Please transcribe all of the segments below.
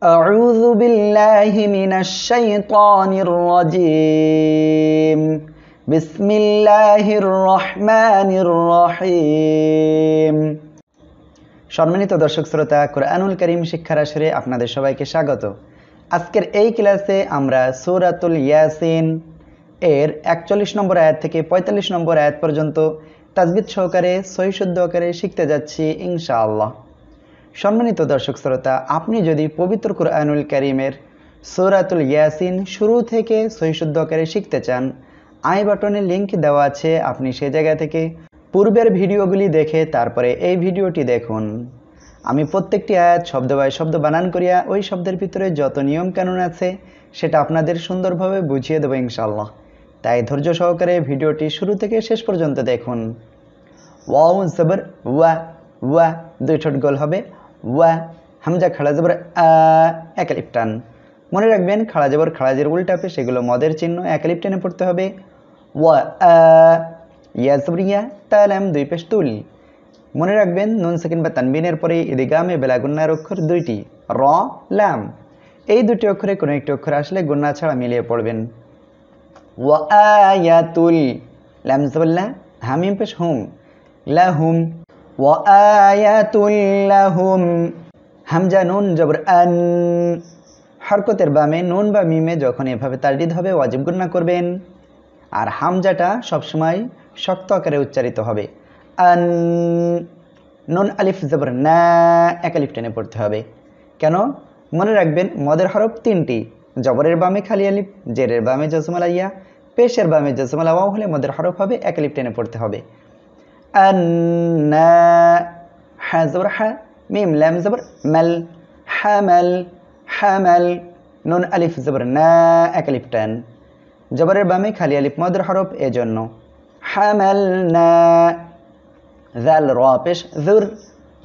أعوذ بالله من الشيطان الرجيم بسم الله الرحمن الرحيم সম্মানিত দর্শক শ্রোতা, কুরআনুল কারীম শিক্ষার আসরে আপনাদের সবাইকে স্বাগত। আজকের এই ক্লাসে আমরা সূরাতুল ইয়াসিন এর 41 নম্বর আয়াত থেকে 45 নম্বর আয়াত পর্যন্ত তাজবিদ সহকারে সহিহ শুদ্ধ আকারে শিখতে যাচ্ছি ইনশাআল্লাহ। সম্মানিত দর্শক শ্রোতা, আপনি যদি পবিত্র কুরআনুল কারীমের সূরাতুল ইয়াসিন শুরু থেকে সহিহ শুদ্ধ আকারে শিখতে চান, আই বাটনে লিংক দেওয়া আছে, আপনি সেই জায়গা থেকে পূর্বের ভিডিওগুলি দেখে তারপরে এই ভিডিওটি দেখুন। আমি প্রত্যেকটি আয়াত শব্দ বাই শব্দ বানান করিয়া ওই শব্দের ভিতরে যত নিয়ম কানুন আছে সেটা আপনাদের সুন্দরভাবে বুঝিয়ে দেবো ইনশাআল্লাহ। তাই ধৈর্য সহকারে ভিডিওটি শুরু থেকে শেষ পর্যন্ত দেখুন। ওয়াও জবর ওয়া, ওয়া দুই ঠোঁট গোল হবে, ওয়া। হামজা খাড়া জবর আ, এক আলিফ টান। মনে রাখবেন খাড়া জবর খাড়াজের উল্টাপে সেগুলো মদের চিহ্ন, এক আলিফ টেনে পড়তে হবে। ওয়া আ, ইয়া জবর ইয়া, তা লাম দুই পেশ তুল। মনে রাখবেন নুন সাকিন বা তানবিনের পরে ইদগামে বেলা গুন্নার অক্ষর দুইটি, র লাম। এই দুটি অক্ষরে কোনো একটি অক্ষর আসলে গুন্না ছাড়া মিলিয়ে পড়বেন। ওয়া আয়াতুল, লাম জবর লা, হামিম পেশ হুম, লাহুম। ওয়া আয়াতুল লাহুম, হামজা নুন জবর আন। হরকতের বামে নুন বা মিমে যখন এভাবে তাজদিদ হবে ওয়াজিব গুন্না করবেন, আর হামজাটা সবসময় শক্ত আকারে উচ্চারিত হবে। আন, নুন আলিফ জবর না, এক আলিফ টেনে পড়তে হবে। কেন? মনে রাখবেন মদের হরফ তিনটি, জবরের বামে খালি আলিফ, জেরের বামে জজমালা ইয়া, পেশের বামে জজমালা ওয়াও হলে মদের হরফ হবে, এক আলিফ টেনে পড়তে হবে। আন্না, হা জবর হা, মিম লাম জবর মাল, হামাল, হামাল। নুন আলিফ জবর না, এক আলিফ টান, জবরের বামে খালি আলিফ মদের হরফ, এজন্য হামালনা। জাল র পেশ জুর,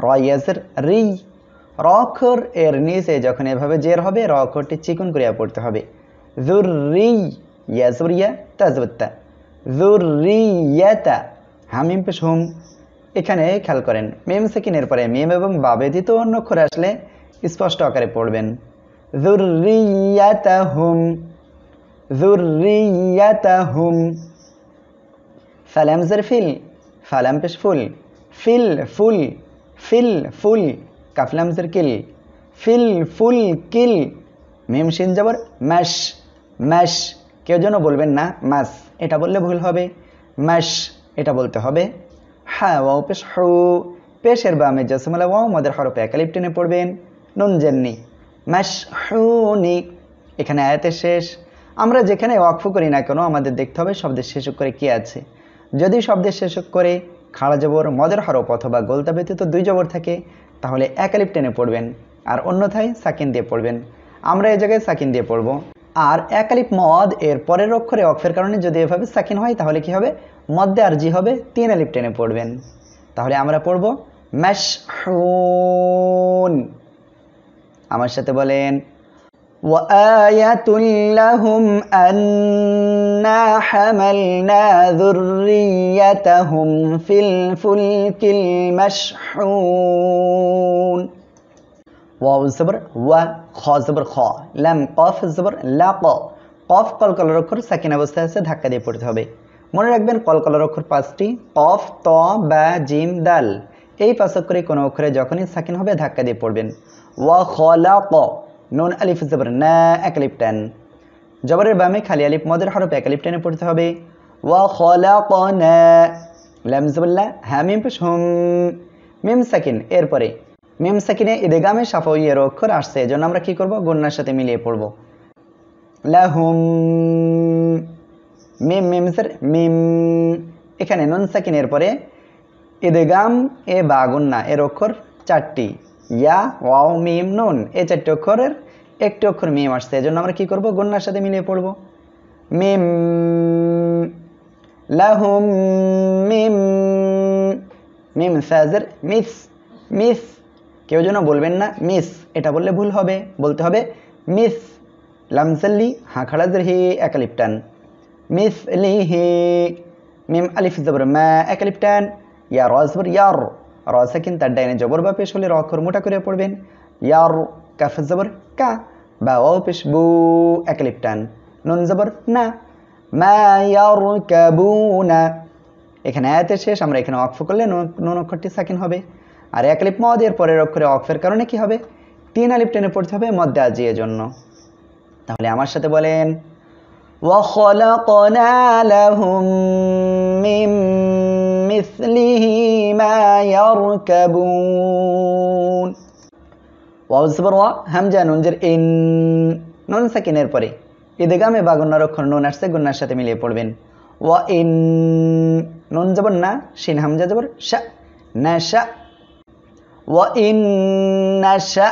র ইয়াজর রি। র অক্ষর এর নিচে যখন এভাবে জের হবে র অক্ষরটি চিকন করিয়া পড়তে হবে। জুর রি, ইয়া জবর ইয়া, তা জবর তা, জুর রি ইয়াতা। হামিম পেশ হুম। এখানে খেয়াল করেন মিম সাকিনের পরে মিম এবং বা ব্যতীত অন্য অক্ষর আসলে স্পষ্ট আকারে পড়বেন। যুররিয়াতাহুম, যুররিয়াতাহুম। ফালাম জের ফিল, ফালাম পেশ ফুল, ফিল ফুল, ফিল ফুল। কাফলাম জের কিল, ফিল ফুল কিল। মিম শিন জবর ম্যাশ, ম্যাশ। কেউ যেন বলবেন না মাস, এটা বললে ভুল হবে, ম্যাশ এটা বলতে হবে। হ্যাঁ ওয়াও পেশ হু, পেশের বামে জসমলা ওয়াও মদের হরফে এক আলিফ টেনে পড়বেন, নুন জেননি, মাশহুনি। এখানে আয়াতের শেষ। আমরা যেখানে ওয়াকফ করি না কেন আমাদের দেখতে হবে শব্দের শেষ করে কি আছে। যদি শব্দের শেষ করে খাড়া জবর মদের হরফ অথবা গোলতা ব্যতীত দুই জবর থাকে তাহলে এক আলিফ টেনে পড়বেন, আর অন্যথায় সাকিন দিয়ে পড়বেন। আমরা এই জায়গায় সাকিন দিয়ে পড়ব। আর এক আলিফ মদ এর পরের অক্ষরে অক্ষের কারণে যদি এভাবে সাকিন হয় তাহলে কি হবে, মদ্দে আর জি হবে, তিন আলিফ টেনে পড়বেন। তাহলে আমরা পড়ব মাশহুন। আমার সাথে বলেন ওয়াআয়াতুল লাহুম আন্না হামালনা যুররিয়াতাহুম ফিল ফুলকিল মাশহুন। ওয়াও জবর ওয়া, খ জবর খ, লাম কফ জবর লা ক। কফ কলকলার অক্ষর সাকিন অবস্থায় আছে, ধাক্কা দিয়ে পড়তে হবে। মনে রাখবেন কলকলার অক্ষর পাঁচটি, কফ, ত, বা, জিম, দাল। এই পাঁচ অক্ষরে কোনো অক্ষরে যখনই সাকিন হবে ধাক্কা দিয়ে পড়বেন। ওয়া খলাক, নুন আলিফ জবর না, এক আলিফ টান, জবরের বামে খালি আলিফ মদের হরফ এক আলিফ টেনে পড়তে হবে। ওয়া খলাকনা, লাম জবর লা, হা মিম পেশ হুম, মিম সাকিন এরপরে মিম সাকিনে ইদগামে শাফাউইয়ের অক্ষর আসছে, এজন্য আমরা কি করব, গুন্নার সাথে মিলিয়ে পড়ব। লাহুম, মিম মিম জের মিম। এখানে নুন সাকিনের পরে ইদগাম এ বা গুন্না এর অক্ষর চারটি, ইয়া ওয়াও মিম নুন, এই চারটি অক্ষরের একটি অক্ষর মিম আসছে, এজন্য আমরা কি করব, গুন্নার সাথে মিলিয়ে পড়ব। মিম, লাহুম মিম, মিম সাজের মিস, মিস। কেউ যেন বলবেন না মিস, এটা বললে ভুল হবে, বলতে হবে মিস। লামজাল্লি, হা খাড়া জের হি, এক আলিফ টান, মিস লিহি। মিম আলিফ জবর মা, এক আলিফ টান, ইয়া র জবর ইয়ার, র সাকিন তার ডাইনে জবর বা পেশ হলে র অক্ষর মোটা করে পড়বেন, ইয়ার। কাফ জবর কা, বা ওয়াও পেশ বু, এক আলিফ টান, নুন জবর না, মা ইয়ারকাবুনা। এখানে আয়াতের শেষ, আমরা এখানে ওয়াকফ করলে নুন অক্ষরটি সাকিন হবে। আর এক আলিফ মদ এর পরের অক্ষরে ওয়াকফের কারণে কি হবে? 3 আলিফ টেনে পড়তে হবে মদ্দে আজিয়ের জন্য। তাহলে আমার সাথে বলেন, وَخَلَقْنَا لَهُم مِّن مِّثْلِهِ مَا يَرْكَبُونَ। ওয়াও জবর ওয়া, হামজা নুন জের ইন, নুন সাকিনের পরে ইদগামে বা গুন্নার অক্ষর নুন আসছে, গুন্নার সাথে মিলিয়ে পড়বেন। ওয়া ইন, নুন জবর না, শিন হামজা জবর শা, নাশা। ওয়া ইন্নাশা,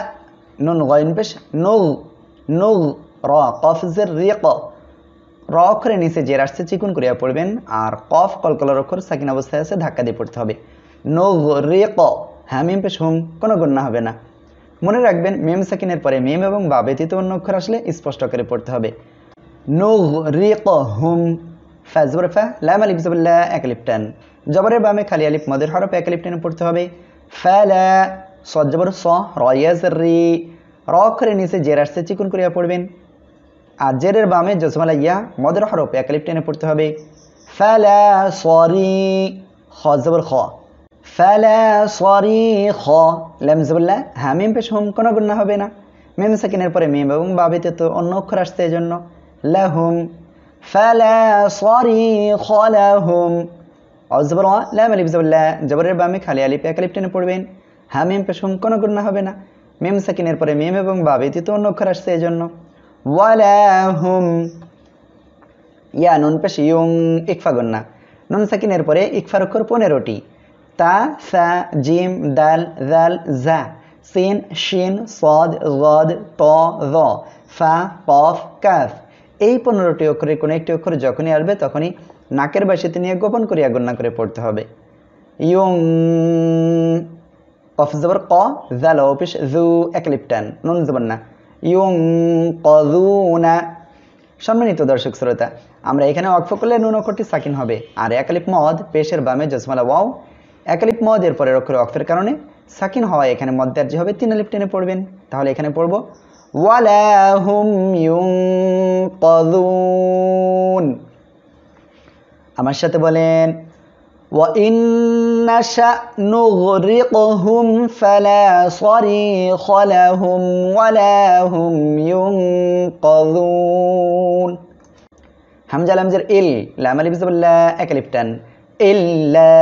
নুন গাইন পেশ নুগ, নুগ, র কফ জের রিক, র অক্ষরের নিচে জের আসছে চিকুন করিয়া পড়বেন, আর কফ কলকলার অক্ষর সাকিন অবস্থায় আছে, ধাক্কা দিয়ে পড়তে হবে। নুগ রিক, হ্যাঁ মিম পেশ হুম, কোনো গুন্না হবে না। মনে রাখবেন মিম সাকিনের পরে মিম এবং বা ব্যতীত অন্য অক্ষর আসলে স্পষ্ট করে পড়তে হবে। নুগ রিক হুম, ফা জবর ফা, লাম আলিফ জবর লা, এক আলিফ টান, জবরের বামে খালি আলিফ মদের হরফ এক আলিফ টেনে পড়তে হবে। ফালা, সদ জবর স, র ইয়া জের রি, র অক্ষরের নিচে জের আসছে চিকুন করিয়া পড়বেন, আর জেরের বামে জজমালা ইয়া মদের হরফ এক আলিফ টেনে পড়তে হবে। ফালা সরি, খ জবর খ, ফালা সরি খ, লাম জবর লা, হ্যাঁ মিম পেশ হুম, কোনো গুন্না হবে না। মিম সাকিনের পরে মিম এবং বা ব্যতীত অন্য অক্ষর আসছে এজন্য। লাহুম, ফালা সরি খ লাহুম। অজবর ওয়া, লাম আলিফ জবর লা, জবরের বামে খালি আলিফ এক আলিফ টেনে পড়বেন, হ্যাঁ মিম পেশ হুম, কোনো গুন্না হবে না। মিম সাকিনের পরে মিম এবং বা ব্যতীত অন্য অক্ষর আসছে এজন্য। ওয়ালাহুম, ইয়া নুন পেশ ইউং, ইকফা গুন্না, নুন সাকিনের পরে ইকফার অক্ষর 15টি, তা, সা, জিম, দাল, জাল, জা, সিন, শিন, সদ, গদ, ত, য, ফা, কফ, কাফ। এই 15টি অক্ষরের কোনো একটি অক্ষর যখনই আসবে তখনই নাকের বাসিতে নিয়ে গোপন করিয়া গুন্না করে পড়তে হবে। ইউং, কফ জবর ক, জাল ও পেশ জু, এক আলিফ টান, নুন জবর না, ইউং কযুনা। সম্মানিত দর্শক শ্রোতা, আমরা এখানে ওয়াকফ করলে নুন অক্ষরটি সাকিন হবে, আর এক আলিফ মদ পেশের বামে জজমালা ওয়াও, এক আলিফ মদ এর পরের অক্ষরে ওয়াকফের কারণে সাকিন হওয়ায় এখানে মদ দার্জি হবে, 3 আলিফ টেনে পড়বেন। তাহলে এখানে পড়ব ওয়ালাহুম ইউনকাযুন। আমার সাথে বলেন, ওয়া ইন নাশা নুগরিকহুম ফালা সরিখ লাহুম ওয়ালাহুম ইউনকাযুন। হামজা লাম জের ইল, লাম আলিফ জবর লা, এক আলিফ টান, ইল্লা,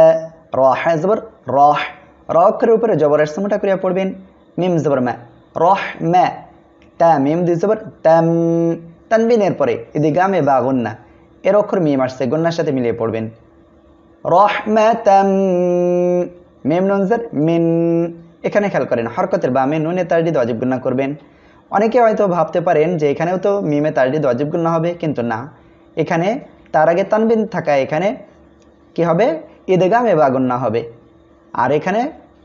র হা জবর রহ, র অক্ষরের উপরে জবর আসছে মোটা করিয়া পড়বেন। মিম জবর মা, রহ মা, তা মিম দুই জবর তাম, তানবিনের পরে ইদগামে বা গুন্না, এর অক্ষর মিম আসছে, গুন্নার সাথে মিলিয়ে পড়বেন। রহমাতাম, মিম নুন জের মিন। এখানে খেয়াল করেন হরকতের বামে নুনে তাজদীদ ওয়াজিব গুন্না করবেন। অনেকে হয়তো ভাবতে পারেন যে এখানেও তো মিমে তাজদীদ ওয়াজিব গুন্না হবে, কিন্তু না, এখানে তার আগে তানবিন থাকা, এখানে কি হবে? ইদগামে বা গুন্না হবে। আর এখানে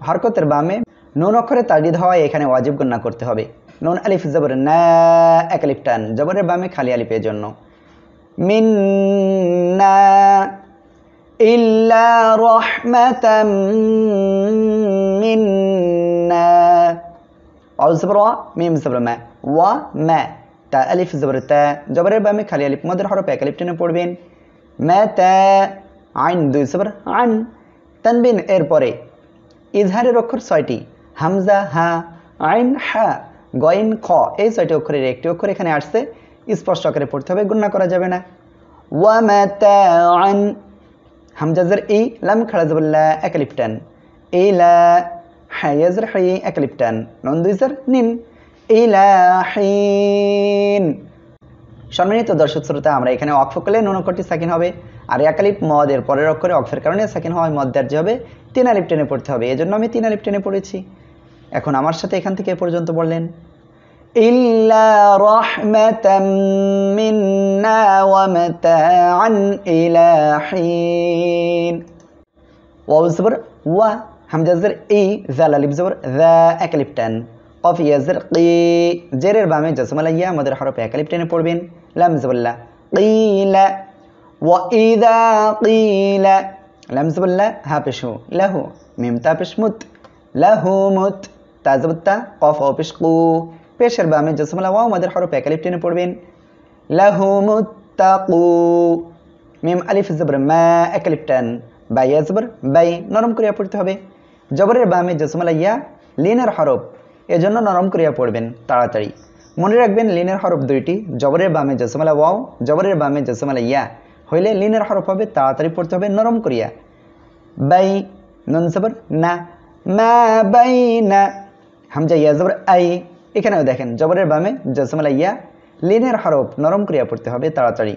হরকতের বামে নুন অক্ষরে তাজদীদ হওয়ায় এখানে ওয়াজিব গুন্না করতে হবে। নুন আলিফ জবর না, এক আলিফ টান, জবরের বামে খালি আলিফের জন্য। মিন্না ইল্লা রাহমাতাম মিন্না। ওয়াও জবর ওয়া, মিম জবর মা, ওয়া মা, তা আলিফ জবর তা, জবরের বামে খালি আলিফ মদের হরফ এক আলিফ টেনে পড়বেন। মাতা, আইন দুই জবর আন, তানবিন এর পরে ইজহারের অক্ষর 6টি, হামজা হা, আইন হা, গইন খ, এই 6টি অক্ষরের একটি অক্ষর এখানে আসছে, স্পষ্ট আকারে পড়তে হবে, গুন্না করা যাবে না। ওয়া মাতাআন, হামজা জের ই, লাম খাড়া জবর লা, এক আলিফ টান, ইলা, হা ইয়া জের হি, এক আলিফ টান, নুন দুই জের নিন, ইলাহিন। সম্মানিত দর্শক শ্রোতা, আমরা এখানে ওয়াকফ করলে নুন অক্ষরটি সাকিন হবে, আর এক আলিফ মদ এর পরের অক্ষরে ওয়াকফের কারণে সাকিন হওয়ায় মদ দার্জি হবে, 3 আলিফ টেনে পড়তে হবে, এজন্য আমি 3 আলিফ টেনে পড়েছি। এখন আমার সাথে এখান থেকে এ পর্যন্ত বললেন, ইল্লা রাহমাতাম মিন্না ওয়া মাতাআন ইলা হিন। ওয়াও জবর ওয়া, হামজা জের ই, জাল আলিফ জবর যা, এক আলিফ টান, কফ ইয়া জের কি, জেরের বামে জজমালা ইয়া আমাদের হরফে এক আলিফ টেনে পড়বেন। লাম জবর লা, কিলা, ওয়া ইযা কিলা, লাম জবর লা, হা পেশ হু, লাহু, মিম তা পেশ মুত, লাহুমুত, তা জবর তা, কফ ও পেশ কু, পেশের বামে জসমলা ওয়াও মাদের হরফ এক আলিফ টেনে পড়বেন। লাহুমুত্তাকু মিম আলিফ জবর মা এক আলিফ টান, বাই জবর বাই নরম করিয়া পড়তে হবে। জবরের বামে জসমলা ইয়া লিনের হরফ, এজন্য নরম করিয়া পড়বেন তাড়াতাড়ি। মনে রাখবেন লিনের হরফ দুইটি, জবরের বামে জসমলা ওয়াও, জবরের বামে জসমলা ইয়া হইলে লিনের হরফ হবে, তাড়াতাড়ি পড়তে হবে নরম করিয়া। বাই নুন জবর না, মা বাই না, হামজা ইয়া জবর আই, এখানেও দেখেন জবরের বামে জসমলা ইয়া লিনের হরফ নরম করিয়া পড়তে হবে তাড়াতাড়ি।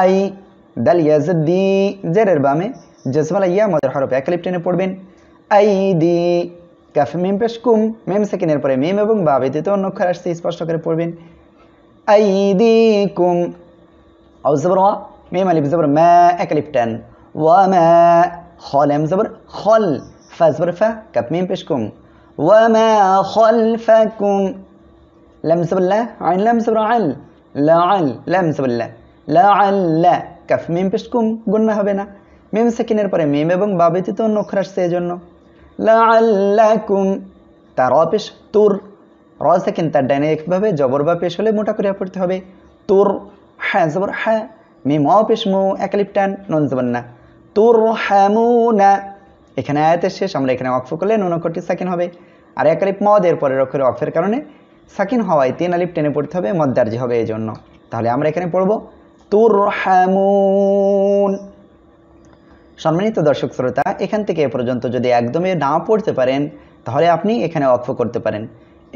আই দাল ইয়াজদি, জেরের বামে জসমলা ইয়া মদের হরফ এক আলিফ টেনে পড়বেন। আই দি কাফ মিম পেশ কুম, মিম সেকেন্ডের পরে মিম এবং বা ব্যতীত অন্য অক্ষর আসছে, স্পষ্ট করে পড়বেন। আই দি কুম আও জবর ওয়া মিম আলিফ জবর মা এক আলিফ টান, ওয়া মা খল এম জবর খল, ফা জবর ফা কাফ মিম পেশ কুম, ওয়া মা খলফাকুম লাম জবর লা আইন লাম জবর আল, লাআল লাম জবর লা, লাআল্লা কাফ মিম পেশ কুম গুন্না হবে না, মিম সেকেন্ডের পরে মিম এবং বা ব্যতীত অন্য অক্ষর আসছে এজন্য। লাআল্লাকুম তা র পেশ তুর, র সেকেন্ড তার ডাইনে একভাবে জবর বা পেশ হলে মোটা করে পড়তে হবে। তুর হ্যাঁ জবর হ্যাঁ, মিম ওয়াও পেশ মু এক আলিফ টান, নুন জবর না, তুর হামুনা। এখানে আয়াতের শেষ, আমরা এখানে ওয়াকফ করলে নুন অক্ষরটি সাকিন হবে, আর এক আলিফ মদ এর পরের অক্ষরে ওয়াকফের কারণে সাকিন হওয়ায় তিন আলিফ টেনে পড়তে হবে, মদ্দার্জি হবে এই জন্য। তাহলে আমরা এখানে পড়ব তুর হামুন। সম্মানিত দর্শক শ্রোতা, এখান থেকে এ পর্যন্ত যদি একদমই না পড়তে পারেন তাহলে আপনি এখানে ওয়াকফ করতে পারেন।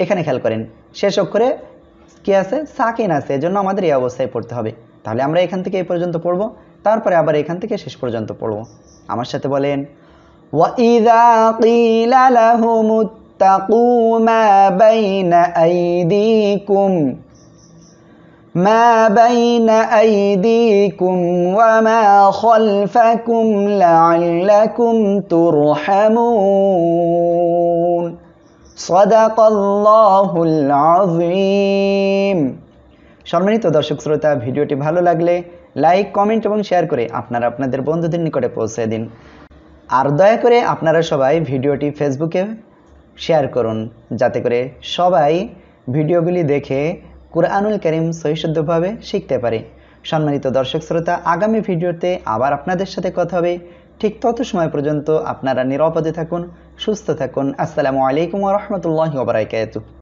এখানে খেয়াল করেন শেষ অক্ষরে কি আছে, সাকিন আছে, এজন্য আমাদের এই অবস্থায় পড়তে হবে। তাহলে আমরা এখান থেকে এই পর্যন্ত পড়ব, তারপরে আবার এখান থেকে শেষ পর্যন্ত পড়ব। আমার সাথে বলেন, ওয়াইযা কিলা লাহুমুত্তাকু মা বাইনা আইদিকুম মা বাইনা আইদিকুম ওয়া মা খালফাকুম লাআল্লাকুম তুরহামুন। সাদাকাল্লাহুল আযীম। সম্মানিত দর্শক শ্রোতা, ভিডিওটি ভালো লাগলে লাইক, কমেন্ট এবং শেয়ার করে আপনারা আপনাদের বন্ধুদের নিকটে পৌঁছে দিন। আর দয়া করে আপনারা সবাই ভিডিওটি ফেসবুকে শেয়ার করুন, যাতে করে সবাই ভিডিওগুলি দেখে কুরআনুল কারীম সহিশুদ্ধভাবে শিখতে পারে। সম্মানিত দর্শক শ্রোতা, আগামী ভিডিওতে আবার আপনাদের সাথে কথা হবে। ঠিক তত সময় পর্যন্ত আপনারা নিরাপদে থাকুন, সুস্থ থাকুন। আসসালামু আলাইকুম ওয়া রাহমাতুল্লাহি ওয়া বারাকাতুহু।